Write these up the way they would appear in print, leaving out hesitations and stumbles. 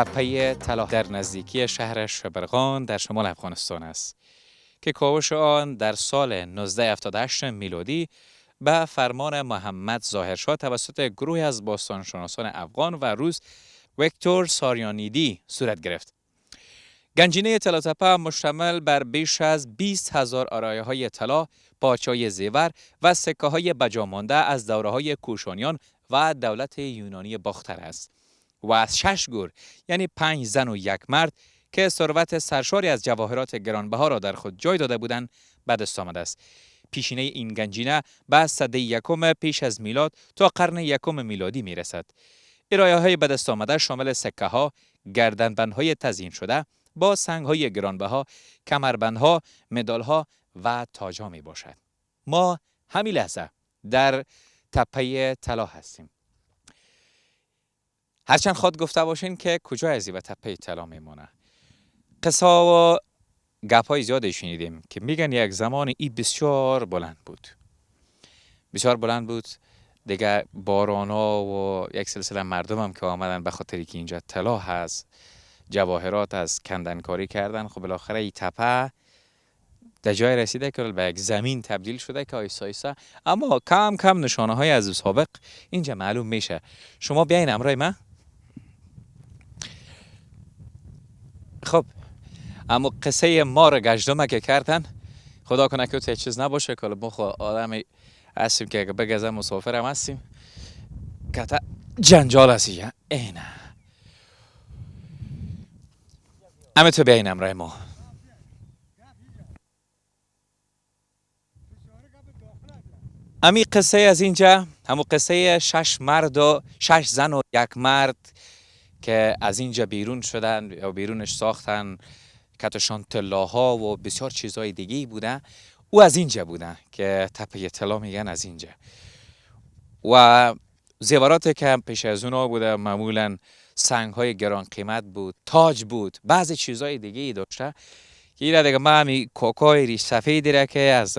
تپه طلا در نزدیکی شهر شبرغان در شمال افغانستان است که کاوش آن در سال 1978 میلادی به فرمان محمد ظاهرشاه توسط گروهی از باستانشناسان افغان و روس ویکتور ساریانیدی صورت گرفت. گنجینه طلاتپه مشتمل بر بیش از 20,000 آرایه‌های طلا، پارچه‌های زیور و سکه‌های بجامانده از دوره‌های کوشانیان و دولت یونانی باختر است و از 6 گور یعنی 5 زن و یک مرد که ثروت سرشاری از جواهرات گرانبها را در خود جای داده بودند به دست آمده است. پیشینه این گنجینه به سده یکم پیش از میلاد تا قرن یکم میلادی میرسد. ارائه‌های به دست آمده شامل سکه‌ها، گردنبندهای تزیین شده با سنگ‌های گرانبها، کمربندها، مدال‌ها و تاج‌ها می باشد. ما همین لحظه در تپه طلا هستیم. هرچند خود گفته باشین که کجا از این تپه طلا میمونه. قصه و گپ‌های زیادی شنیدیم که میگن یک زمان این بسیار بلند بود. بسیار بلند بود. دیگه بارانا و یک سلسله مردم هم که آمدن به خاطری که اینجا طلا هست، جواهرات از کندنکاری کردن، خب بالاخره این تپه در جای رسیده که به یک زمین تبدیل شده که آیسته آیسته، اما کم کم نشانه های از سابق اینجا معلوم میشه. شما بیاین همراه من. خب اما قصه ما را گشتم که کردن، خدا کنه که هیچ چیز نباشه که ما خود آدمی هستیم که بگذر مسافر هم هستیم که تا جنجال هستی. اینه همه تو بیاین همراه ما. امی قصه از اینجا همو قصه 6 مرد و 6 زن و یک مرد که از اینجا بیرون شدن یا بیرونش ساختن، کتشان طلاها و بسیار چیزهای دیگه بوده. او از اینجا بوده که تپه طلا میگن از اینجا. و زیوراتی که پیش از اونا بوده معمولا سنگ های گران قیمت بود، تاج بود، بعضی چیزهای دیگه ای داشته که اینا دیگه ما همی کوکای ریش سفیدی را که از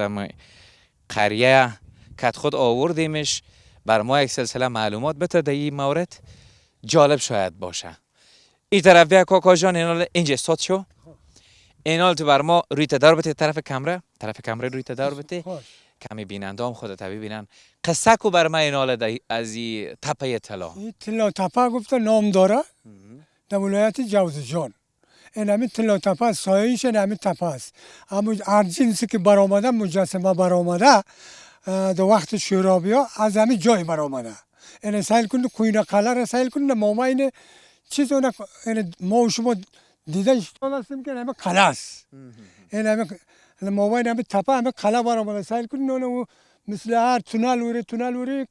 قریه کت خود آوردیمش بر ما یک سلسله معلومات بده در این مورد جالب شاید باشه. این طرف بیا کوکا جان، اینال اینجا استاد شو، اینال تو بر ما روی تدار بده، طرف کمره روی تدار بده کمی بیننده هم خودت ببینن. قصه کو بر ما اینال از این تپه طلا. این طلا تپه گفته نام داره در ولایت جوزجان. این همین طلا تپه سایه‌ایش این همین تپه است. اما هر جنسی که برآمده مجسمه برآمده در وقت شورابیا از همین جای برآمده. این سیل کنید کوینه قلعه را سیل کنید ما این چیز اون ما و شما دیده هستیم که همین قلعه است. این همین ما این همین تپه همین قلعه برآمده سیل کنید اون مثل هر تونل وری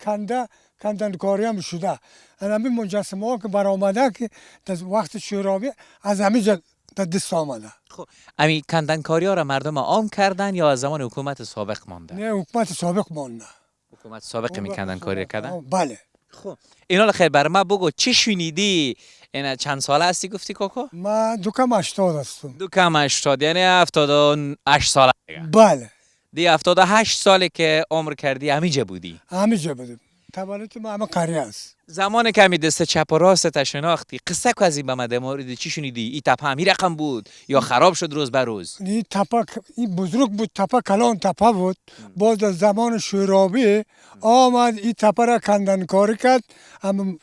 کندنکاری هم شده. این همین مجسمه ها که برآمده که در وقت شورابی از همین جا در دست آمده. خب امی کندنکاری ها را مردم عام کردن یا از زمان حکومت سابق مانده؟ نه حکومت سابق مانده. حکومت سابق می کندنکاری کردن؟ بله. خب اینا خیر بر ما بگو چی شنیدی؟ اینا چند ساله هستی گفتی کوکو؟ ما دوکم 80 هستم. دوکم 80 یعنی 78 ساله دیگه. بله. دی 78 ساله که عمر کردی همینجا بودی؟ همینجا بودم. تولد ما همه قریه است. زمان که می دست چپ و راست شناختی قصه کو از این به من مورد چی شنیدی؟ این تپه همین رقم بود یا خراب شد روز به روز؟ این تپه این بزرگ بود، تپه کلان تپه بود. باز از زمان شورابی آمد این تپه را کندنکاری کرد، هم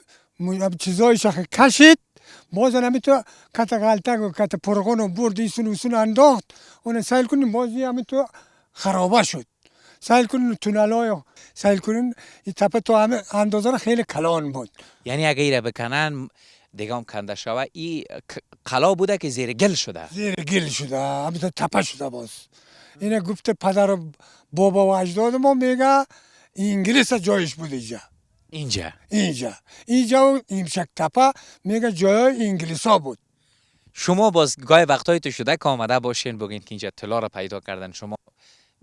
چیزایش کشید، باز همین تو کت غلطک و کت پرغون و برد ایسون انداخت، اون سیل کنیم باز همین تو خرابه شد. سیل کنین تونلای سیل کنین این تپه تو همه اندازه خیلی کلان بود. یعنی اگه ایره بکنن دیگه هم کنده شوه. این قلا بوده که زیر گل شده؟ زیر گل شده، همین تپه شده. باز اینه گفته پدر بابا و اجداد ما میگه انگلیس جایش بود اینجا و این شک تپه میگه جای انگلیس ها بود. شما باز گاهی وقتایی تو شده که آمده باشین بگین که اینجا طلا را پیدا کردن، شما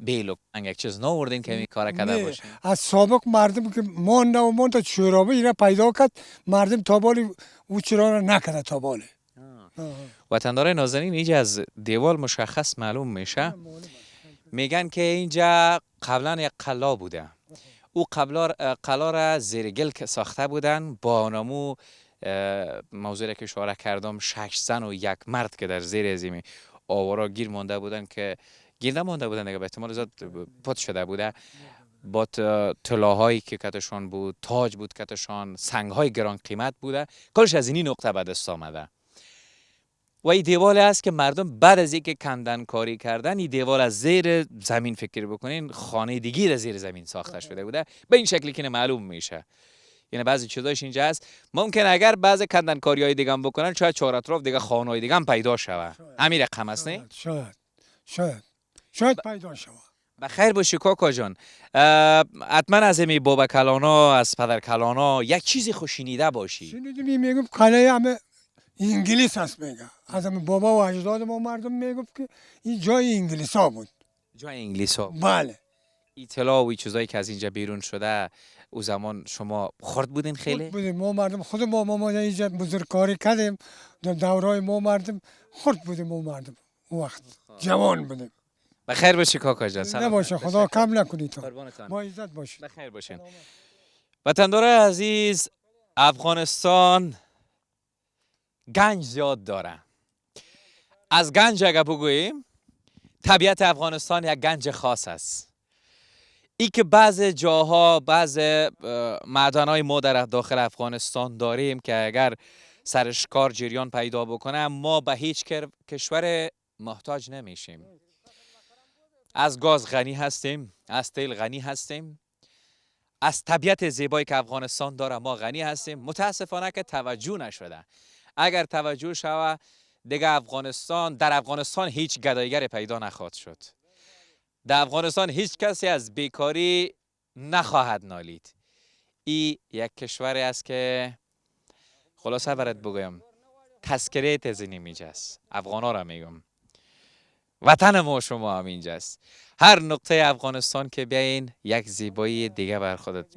بیل و یک چیز نوردین که این کار کرده باشین؟ از سابق مردم که مانده تا شورابه اینا پیدا کرد، مردم تابالی او چرا را نکرده تابالی. وطندارای نازنین اینجا از دیوال مشخص معلوم میشه، میگن که اینجا قبلا یک قلا بوده. او قلا را زیر گل ساخته بودن با نمو موضوعی که اشاره کردم 6 زن و 1 مرد که در زیر زمین آوارا گیر مانده بودن که گیر نمانده بودن دیگه، به احتمال زیاد پات شده بوده با طلاهایی که کتشان بود، تاج بود کتشان، سنگهای گران قیمت بوده، کلش از این نقطه به دست آمده. و این دیوال است که مردم بعد از اینکه کندن کاری کردن، این دیوال از زیر زمین فکر بکنین خانه دیگه از زیر زمین ساخته شده بوده، به این شکلی که معلوم میشه. یعنی بعضی چیزاش اینجا هست ممکن اگر بعضی کندن کاری های دیگه هم بکنن شاید چهار اطراف دیگه خانه های دیگه هم پیدا شوه. همین رقم است نه؟ شاید پیدا شوه. بخیر باشی کاکا جان. حتما از امی بابا کلانا، از پدر کلانا یک چیزی خوشینیده باشی. شنیدم میگم کلاه همه انگلیس هست میگه. از همه بابا و اجداد ما مردم میگفت که این جای انگلیس ها بود. جای انگلیس ها؟ بله. اطلاع و چیزایی که از اینجا بیرون شده او زمان شما خورد بودین خیلی؟ خورد بودیم ما مردم، خود ما اینجا بزرگکاری کردیم در دورای ما مردم خورد بودیم ما مردم اون وقت جوان بودیم. بخیر باشی کاکا جان. نباشه خدا کم نکنی تو. قربانتان. با عزت باشی. بخیر باشین. وطندارای عزیز، افغانستان گنج زیاد داره. از گنج اگر بگوییم طبیعت افغانستان یک گنج خاص است. ای که بعض جاها بعض معدن‌های ما در داخل افغانستان داریم که اگر سرش کار جریان پیدا بکنه ما به هیچ کشور محتاج نمیشیم. از گاز غنی هستیم، از تیل غنی هستیم، از طبیعت زیبایی که افغانستان داره ما غنی هستیم. متاسفانه که توجه نشده. اگر توجه شوه دیگه در افغانستان هیچ گدایگر پیدا نخواهد شد. در افغانستان هیچ کسی از بیکاری نخواهد نالید. این یک کشوری است که خلاصه برات بگویم تذکره تزینی میجاست. افغانا را میگم وطن ما شما هم اینجاست. هر نقطه افغانستان که بیاین یک زیبایی دیگه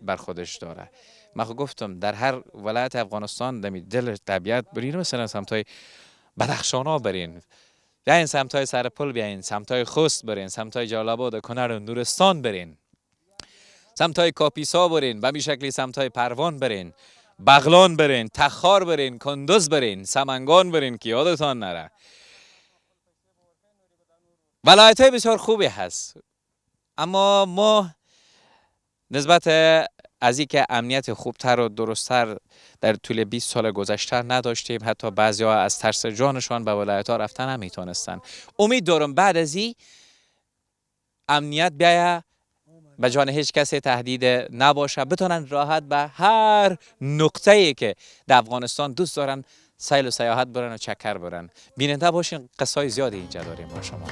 بر خودش داره. من گفتم در هر ولایت افغانستان دمی دل طبیعت برین، مثلا سمتای بدخشان برین، بیاین سمتای سرپل بیاین، سمتای خوست برین، سمتای جلال‌آباد، کنر و نورستان برین، سمتای کاپیسا برین، به همین شکلی سمتای پروان برین، بغلان برین، تخار برین، کندوز برین، سمنگان برین که یادتان نره. ولایت‌های بسیار خوبی هست، اما ما نسبت از اینکه امنیت خوبتر و درستتر در طول 20 سال گذشته نداشتیم، حتی بعضی‌ها از ترس جانشان به ولایت‌ها رفتن نمیتونستن. امید دارم بعد از این امنیت بیاید، به جان هیچ کسی تهدید نباشه، بتونن راحت به هر نقطه‌ای که در افغانستان دوست دارن سیل و سیاحت برن و چکر برن. بیننده باشین، قصه‌های زیادی اینجا داریم با شما.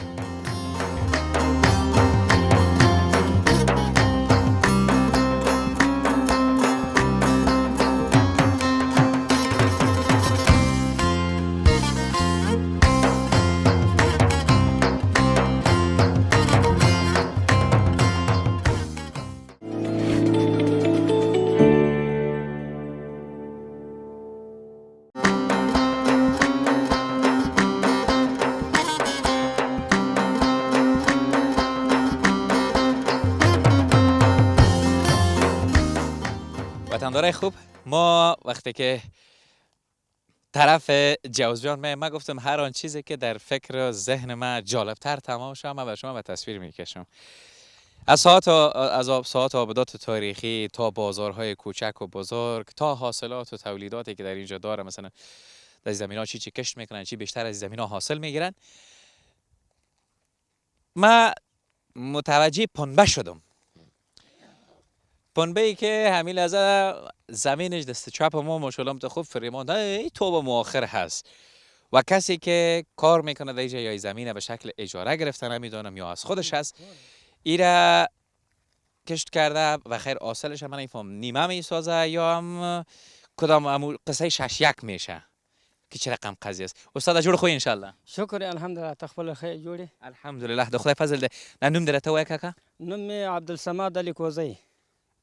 وطندارای خوب، ما وقتی که طرف جوزجان من گفتم هر آن چیزی که در فکر و ذهن من جالبتر تمام شد من به شما به تصویر میکشم. از ساعات آبادات تاریخی تا بازارهای کوچک و بزرگ تا حاصلات و تولیداتی که در اینجا داره، مثلا در زمین ها چی کشت میکنن، چی بیشتر از زمین ها حاصل میگیرن. من متوجه پنبه شدم. پنبه ای که همین از زمینش دست چپ ما ماشاءالله خوب فریمان ای توبه مؤخر هست و کسی که کار میکنه در اینجا یا زمینه به شکل اجاره گرفته نمیدونم یا از خودش هست ایره کشت کرده و خیر آسلش هم نمیفهم نیمه میسازه یا هم کدام قصه 6-1 میشه که چه رقم قضیه است. استاد جوړ خو ان شاء الله. شکر الحمدلله تخبل خیر جوړي. الحمدلله د خدای فضل ده. نه نوم درته وای کاکا؟ نوم می عبدالصمد علي کوزی.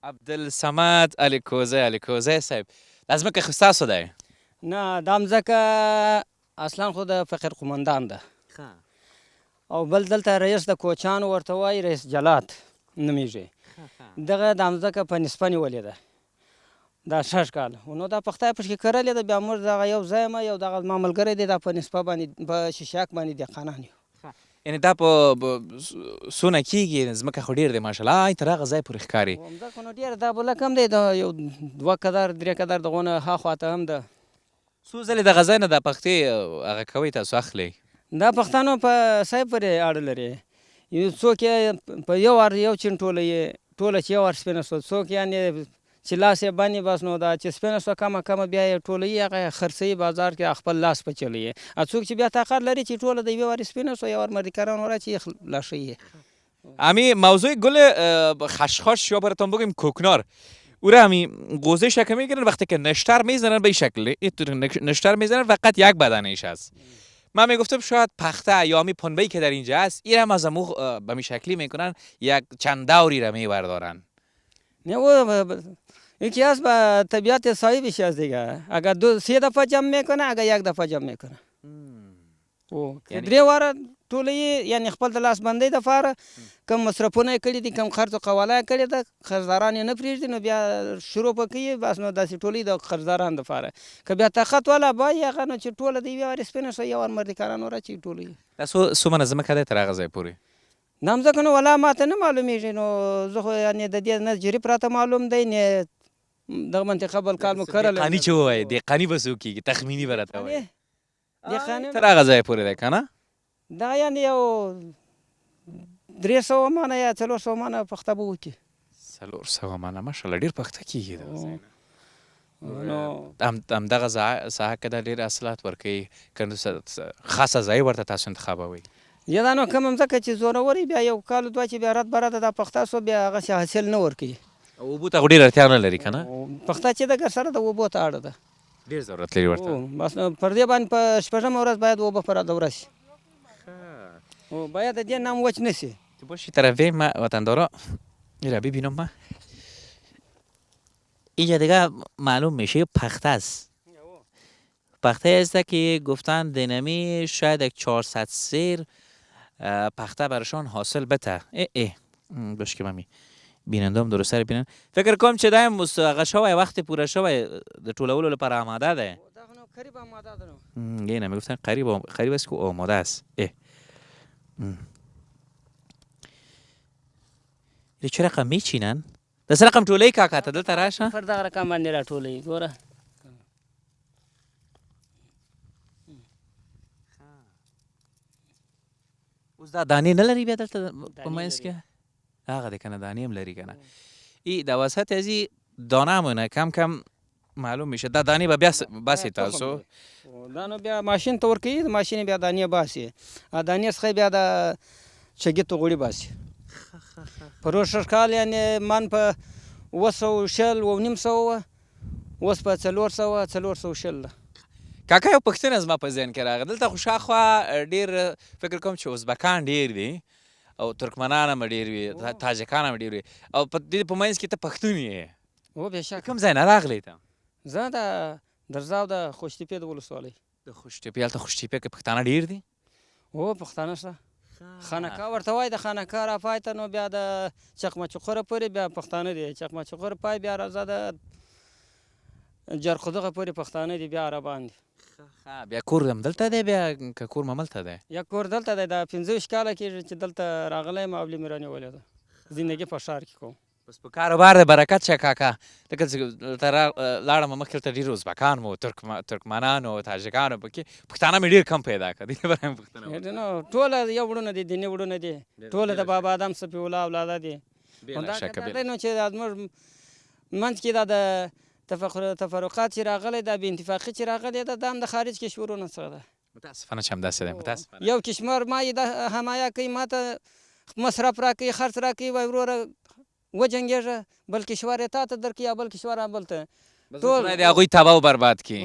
عبدالصمد علي کوزی صاحب. لازم که خصاص ده. نه دام ځکه اصلا خود فقیر قومندان ده. او بل دلته رئیس د کوچان ورته وای رئیس جلات نمیږي. دغه دام ځکه په نسبت نیولې ده. دا 6 کاله نو دا پخته پکې کرلې ده بیا موږ دغه یو ځای یم یو دغه زما ملګری دی دا په نسبه باندې په شیشاک باندې دهقانان یو یعنې دا په څونه کېږي ځمکه خو ډېر دی ماشاءالله تر هغه ځای پورې ښکاري ځمکه نو ډېره دا بله کم دی د یو 2 قدر 3 قدر دغونه هاخواته هم ده څو ځلې دغه ځای نه دا پختې هغه کوئ تاسو اخلئ دا پښتانه په ځای پورې اړه لري یو څوک یې په یو وار یو چین ټوله چې یو وار سپینه شوه څوک یعنې چې لاس یې بند بس نو دا چې سپینه شوه کمه بیا یې ټولوي هغه خرڅوي بازار کې خپل لاس په چلوي څوک چې بیا طاقت لري چې ټوله د یوې وارې سپینه شوه یو وار مردیکاران ورچی لاشویه امی موضوع گل خشخاش یا براتون بگیم کوکنار او را همی گوزش که میگیرن وقتی که نشتر میزنن به این شکل نشتر میزنن فقط یک بدنش هست من میگفتم شاید پخته یا همی پنبه‌ای که در اینجا هست این هم از امو به می شکلی میکنن یک چند دوری را میبردارن نه او یکی از با طبیعت صاحبش از دیگه اگر 3 دفعه جمع میکنه اگر 1 دفعه جمع میکنه او درې واره ټولې یعنی خپل د لاس بندۍ دپاره کم مصرفونه یې کړي دي کم خرڅ و قواله یې کړې ده خرڅداران یې نه پرېږدي نو بیا شروع به کوي بس نو داسې ټولې د خرڅداران دپاره که بیا طاقت والا بای هغه نو چې ټوله د یوې وارې سپینه شوه یو وار مردیکاران ورچوي ټولې دا څومره ځمکه دی تر هغه ځای پورې دا مځکه نو ولا ماته نه معلومیږي نو زه خو یعنې د دې نه جریب راته معلوم دی نه دغه منطقه بل کال مو کرلی دهقاني چې ووایې دهقاني به څوک کېږي تخمیني به راته وایې دهقاني تر هغه ځای پورې دی که نه دا یعنې یو 300 منه یا 400 منه پخته به وکړي 400 منه ماشاءالله ډېر پخته کېږي دغه ځای نو همدغه ساحه کې دا ډېر حاصلات ورکوي که خاصه ځای ورته تاسو انتخابوئ یا دا نو کومه مځکه چې زورور بیا یو کال دوه چې بیا رات براته دا پخته سو بیا هغسې حاصل نه ورکوي اوبو ته خو ډېر اړتیا نه لري که نه پخته چې ده که سره د اوبو ته اړه ده ډېر ضرورت لري ورته بس پر دې باندې په 6مه ورځ باید اوبه پر دوره شي باید د دې نام وچ نشي باشی طرفه ما وطندارا این را ببینم ما اینجا دیگه معلوم میشه پخته است پخته است که گفتن دینمی شاید یک 400 سیر پخته برشان حاصل بته باش که ممی بینندم درست سر بینن فکر کنم چه دایم مستقه شوی وقتی پوره شوی در طولولو لپاره آماده ده قریب آماده ده یه نمی گفتن قریب است که آماده است چه رقم میچینن؟ دست رقم طوله کاکا تا دلتا راشه؟ پر دغه رقم باندې را ټولوي ګوره اوس دا دانې نه لري بیا دلته په منځ کې هغه دی که نه دانې هم لري که نه ای د وسط از این دانه مونه کم کم معلوم میشه دا دانې به بیا باسي تاسو دا نو بیا ماشین ته ورکوي د ماشین بیا دانې باسي دانې څخه بیا د چګیتو غوړي باسي په روز کال یعنې من په 200 و نیم سوه اوس په 400 ده کاکا یو پوښتنه زما په ذهن کې راغله دلته خو شاوخوا ډېر فکر کوم چې ازبکان ډېر دي او ترکمنان هم ډېر وي تاجکان هم ډېر وي او په دې په منځ کې ته پښتون یې او بېشکه کوم ځای نه راغلی ته زه د درزاو د خوشتیپې د ولسوالۍ د خوشتیپې هلته خوشتیپې کې پښتانه ډېر دي او پښتانه شته خانقاه ورته وایي د خانقاه را پای ته نو بیا د چقمچقره پورې بیا پښتانه دي چقمچقره پای بیا راځه د جرخدغه پورې پښتانه دي بیا عربان دي بیا کور هم دلته دی بیا که کور مملته دی یا کور دلته دی د 15 کاله کېږي چې دلته راغلی یم او مې رانیولې ده زندګي په ښار کې کوم بس په کاروبار د برکت شه کاکا لکه چې ته لاړم مخکې دلته ډېر ازبکان مو ترکمنان او تاجکان پکې پښتانه مې ډېر کم پیدا کړه دې لپاره مې پوښتنه نو ټوله یو وړونه دي دیني وړونه دي ټوله د بابا آدم صفي الله اولاده دي نو چې زموږ منځ کې دا د تفرقات چې راغلی دا بې اتفاقي چې راغلی ده دا هم د خارج کشورونو څخه ده متاسفانه چې همداسې دی متاسفانه یو کشمیر ما یې د حمایه کوي ما ته مصرف راکوي خرڅ راکوي وایي وروره وجنګېږه بل کشور یې تا ته درکړي یا بل کشور هم بل ته ټول د هغوی تباه او برباد کړي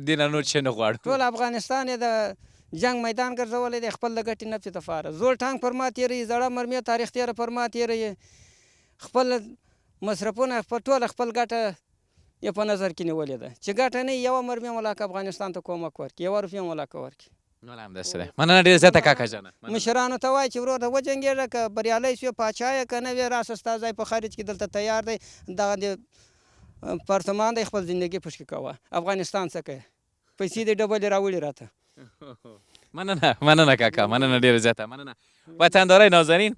دې نه نور څه نه غواړو ټول افغانستان یې د جنگ میدان ګرځولی دی خپل د ګټې نفسې دپاره زوړ ټانک پر ما تېروي زړه مرمۍ تاریخ تېره پر ما تېروي خپل مصرفونه ټوله خپل ګټه یې په نظر کې نیولې ده چې ګټه نه یوه مرمۍ ملاک افغانستان ته کومک ورکړي یوه روپۍ ملاک ورکړي نو همداسې دی مننه ډېره زیاته کاکا جانه مشرانو ته وایي چې ورور ته وجنګېږه که بریالی شوې پاچا یې که نه وې راسه ستا ځای په خارج کې دلته تیار دی دغه د پرتمان د خپل زندگی پشک کوه افغانستان څخه پیسې د ډبل راوړي راته. مننه کاکا، مننه ډیر زیاته، مننه. وطندارای نازنین،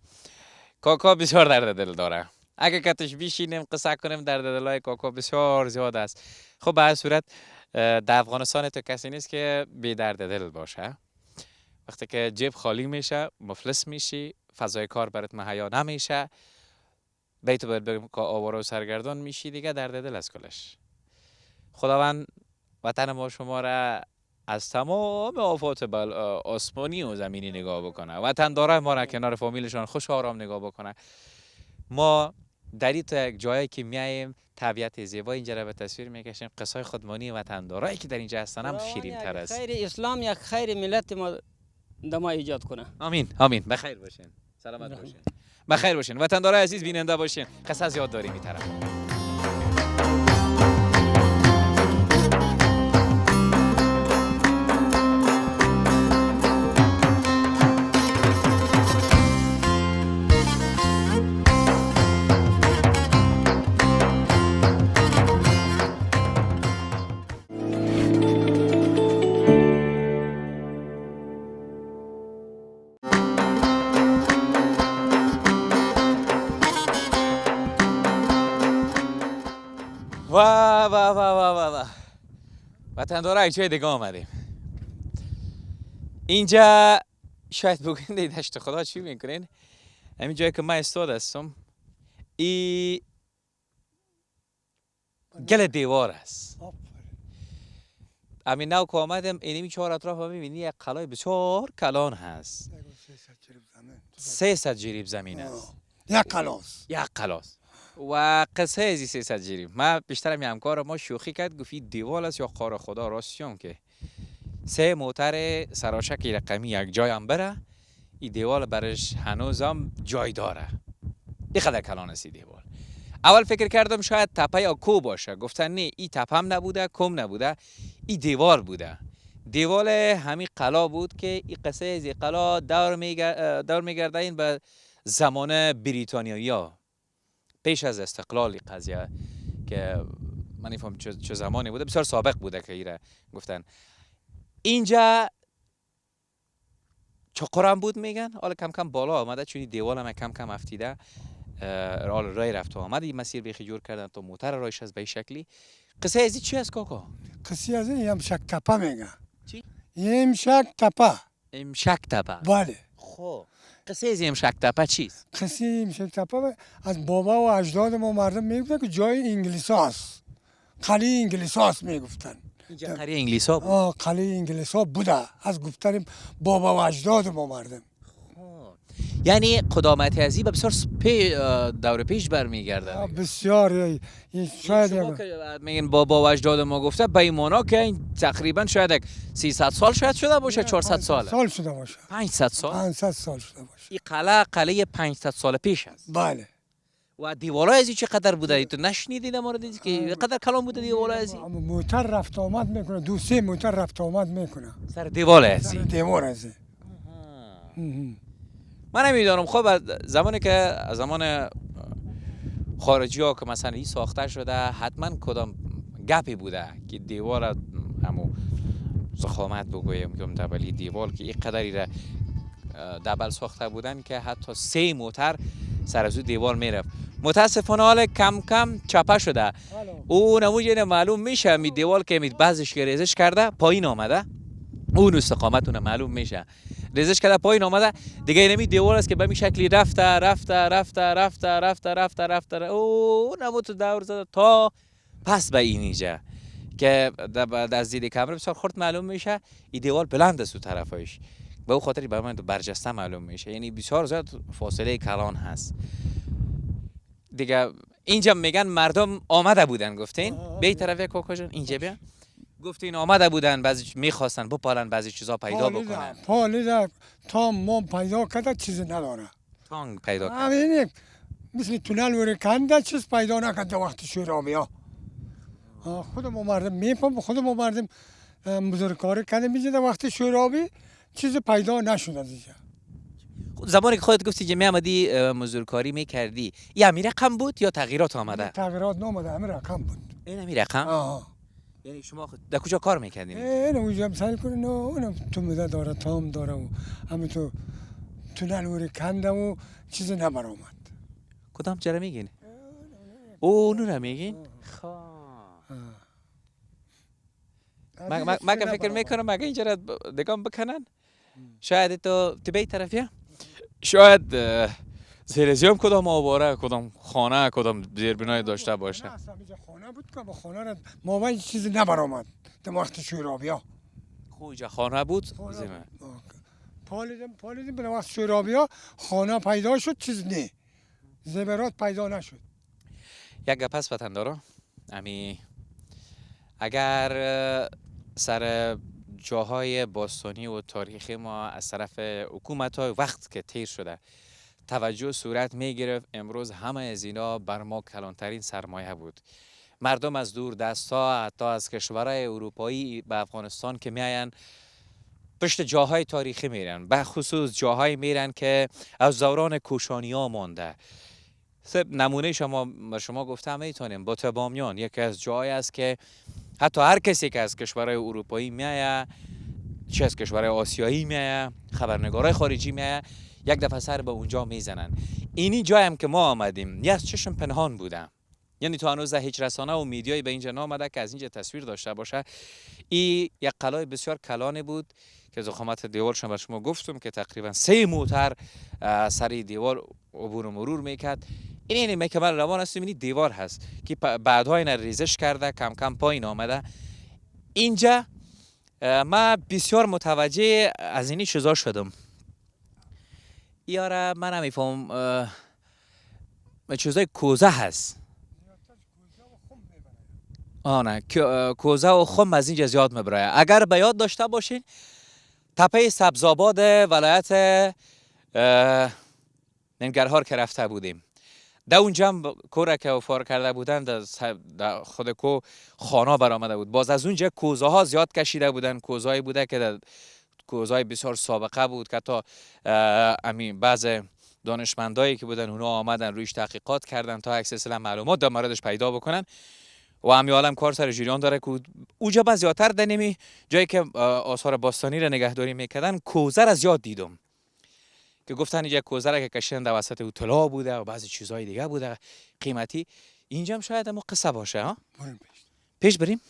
کاکا بسیار درد دل داره. اگه کتش بیشینیم قصه کنیم درد دلای کاکا بسیار زیاد است. خب به هر صورت در افغانستان تو کسی نیست که بی درد دل باشه. وقتی که جیب خالی میشه، مفلس میشی، فضای کار برات مهیا نمیشه، بیت باید بگم که آواره و سرگردان میشی، دیگه درد دل از کلش. خداوند وطن ما شما را از تمام آفات آسمانی و زمینی نگاه بکنه. وطن داره ما را کنار فامیلشان خوش آرام نگاه بکنه. ما در این یک جایی که میاییم طبیعت زیبا اینجا را به تصویر میکشیم، قصای خودمانی وطن دارایی که در اینجا هستن هم شیرین تر است. خیر اسلام یک خیر ملت ما دما ایجاد کنه. آمین آمین. بخیر باشین، سلامت باشین، بخیر باشین. وطن داره عزیز بیننده باشین، قصه زیاد داریم این طرف. و وطن داره یک جای دیگه آمدیم. اینجا شاید بگوین دشت خدا چی میکنین؟ همین جایی که من استاد هستم ای گل دیوار است. همین نو که آمدم اینمی چهار اطراف هم میبینی یک قلعه بسیار کلان هست. 300 جریب زمین است. یک قلاس. یک قلاس. و قصه ازی 300 جریب. ما بیشتر همکار ما شوخی کرد گفت دیوال است یا قار خدا راستیان که 3 موتر سراشک رقمی یک جای هم بره، این دیوال برش هنوزم جای داره. اینقدر کلان است دیوال. اول فکر کردم شاید تپه یا کو باشه، گفتن نه این تپه هم نبوده، کوم نبوده، این دیوال بوده. دیوال همین قلا بود که این قصه از این قلا دور میگرده این به زمان بریتانیایی پیش از استقلال قضیه که من نفهم چه زمانی بوده، بسیار سابق بوده که ایره گفتن. اینجا چقرم بود میگن، حالا کم کم بالا آمده چون دیوال هم کم کم افتیده، حالا رای رفت و آمد این مسیر بیخی جور کردن تا موتر رایش از به شکلی. قصه ازی چی است کاکا؟ قصه از این یمشک تپه میگن. چی؟ یمشک تپه. امشک تپه. بله. خب قصه ازی امشک تپه چیست؟ قصه یمشک تپه از بابا و اجداد ما مردم میگفتن که جای انگلیس هاست، قلعه انگلیس هاست میگفتن. اینجا قلعه انگلیس ها بود؟ قلعه انگلیس ها بوده از گفتن بابا و اجداد ما مردم. یعنی قدامت ازی بسیار دور پیش برمیگرده. بسیار شاید میگن بابا و اجداد ما گفته به ایمانا که این تقریبا شاید 300 سال شاید شده باشه، 400 سال شده باشه، 500 سال 500 سال شده باشه. این قلعه 500 سال پیش است. بله. و دیوارای ازی چقدر بوده؟ تو نشنیدی در مورد که قدر کلان بوده دیوارای ازی؟ موتر رفت آمد میکنه، 2-3 موتر رفت آمد میکنه سر دیوار ازی. دیوار ازی. من نمیدونم. خب زمان خارجی ها که مثلا این ساخته شده حتما کدام گپی بوده که دیوار همو زخامت بگویم که دبلی دیوار که این قدری را دبل ساخته بودن که حتی 3 موتر سر از دیوار میرفت. متاسفانه حالا کم کم چپه شده. او نموجه معلوم میشه می دیوار که می بعضش ریزش کرده پایین آمده، اون استقامت اون معلوم میشه. ریزش کرده پایین آمده دیگه، اینمی دیوار است که به این شکلی رفته او نموت دور زده تا پس به اینجا که از دید کامره بسیار خرد معلوم میشه. این دیوار بلند است و طرفش به او خاطری به من برجسته معلوم میشه، یعنی بسیار زیاد فاصله کلان هست دیگه. اینجا میگن مردم آمده بودن گفتین به طرف کاکا جان اینجا بیا گفتین آمده بودن، بعضی میخواستن بپالن بعضی چیزا پیدا بکنن. پالیده تا ما پیدا کرده چیزی نداره. تانگ پیدا کرد. همین مثل تونل وره کنده چیز پیدا نکرده وقت شورابی ها. خود ما مردم میپم، خود ما مردم بزرگکاری کنده میجده وقت شورابی چیز پیدا نشده دیگه. زمانی که خودت گفتی که میامدی مزدورکاری میکردی این همین رقم بود یا تغییرات آمده؟ تغییرات نامده، همین رقم بود. این همین رقم؟ آها. یعنی شما در کجا کار میکردین؟ این اونجا سعی کنه نه اونم تو مده داره تام داره و همین تو تونل وری کنده و چیز نبر آمد. کدام چرا میگین؟ اونو رو میگین؟ من که فکر میکنم اگه اینجا دگام بکنن شاید تو به طرفیه شاید زیرزیام کدام آواره کدام خانه کدام زیربنای داشته باشه. نه اصلا اینجا خانه بود که با خانه را ما این چیز نبر آمد در وقت شورابیا. خوجا خانه بود زمین. پالیدیم به وقت شورابیا خانه پیدا شد چیز نه زیورات پیدا نشد. یک گپ هست وطندارا امی اگر سر جاهای باستانی و تاریخی ما از طرف حکومت‌های وقت که تیر شده توجه صورت میگرفت امروز همه از اینا بر ما کلانترین سرمایه بود. مردم از دور دستا حتی از کشورهای اروپایی به افغانستان که میاین پشت جاهای تاریخی میرن به خصوص جاهای میرن که از دوران کوشانی ها مانده. نمونه شما گفتم میتونیم با بامیان یکی از جاهای است که حتی هر کسی که از کشورهای اروپایی میایه چه از کشورهای آسیایی میایه خبرنگارای خارجی میایه یک دفعه سر به اونجا میزنن. اینی جایی هم که ما آمدیم یه از چشم پنهان بودم، یعنی تو هنوز هیچ رسانه و میدیایی به اینجا نامده که از اینجا تصویر داشته باشه. این یک قلعه بسیار کلانی بود که ضخامت دیوارشون به شما گفتم که تقریبا 3 موتر سر دیوار عبور و مرور میکرد. این که من روان هستم این دیوار هست که بعدها این ریزش کرده کم کم پایین آمده. اینجا من بسیار متوجه از اینی چیزا شدم. یاره من نمیفهم چیزای کوزه هست. نه کوزه و خم از اینجا زیاد میبره. اگر به یاد داشته باشین تپه سبزآباد ولایت ننگرهار که رفته بودیم در اونجا هم کوره که وفار کرده بودن در خود کو خانه برآمده بود. باز از اونجا کوزه ها زیاد کشیده بودن. کوزه‌ای بوده که کوزه‌ای بسیار سابقه بود که تا بعض دانشمندایی که بودن اونا آمدن رویش تحقیقات کردن تا یک سلسله معلومات در موردش پیدا بکنن و همین عالم کار سر جریان داره که اونجا بعض زیادتر در نمی جایی که آثار باستانی را نگهداری میکردن کوزه را زیاد دیدم که گفتن اینجا کوزه را که کشیدن در وسط طلا بوده و بعضی چیزهای دیگه بوده قیمتی. اینجا هم شاید اما قصه باشه. ها پیش بریم.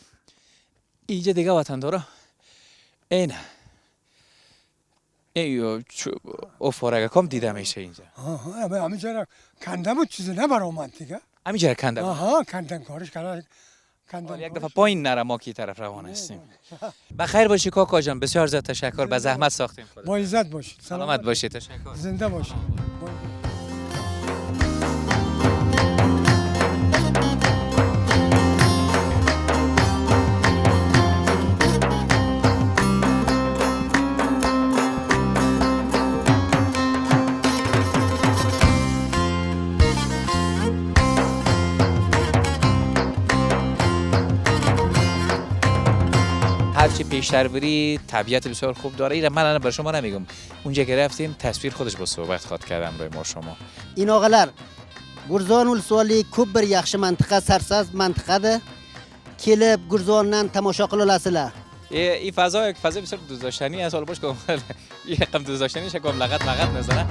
اینجا دیگه وطندارا اینه افارگه کام دیده میشه اینجا. همینجا کنده بود چیزی نبر آمد دیگه. همینجا کنده بود. آها کندن کارش کردن. یک دفعه پایین نره ما کی طرف روان هستیم. بخیر باشی کاکا جان، بسیار زیاد تشکر. به زحمت ساختیم. با عزت باشید. سلامت باشید. تشکر. زنده باشید. هرچی پیشتر بری طبیعت بسیار خوب داره. این من الان بر شما نمیگم، اونجا که رفتیم تصویر خودش با صحبت خواد کردم روی ما شما. این آقالار گرزان ولسوالی کوب بر یخش منطقه سرساز منطقه ده کلب گرزانن تماشا قلال اصله. این فضا یک فضا بسیار دوست داشتنی است. حالا باش که یه رقم دوست داشتنی شکم لغت نزنه.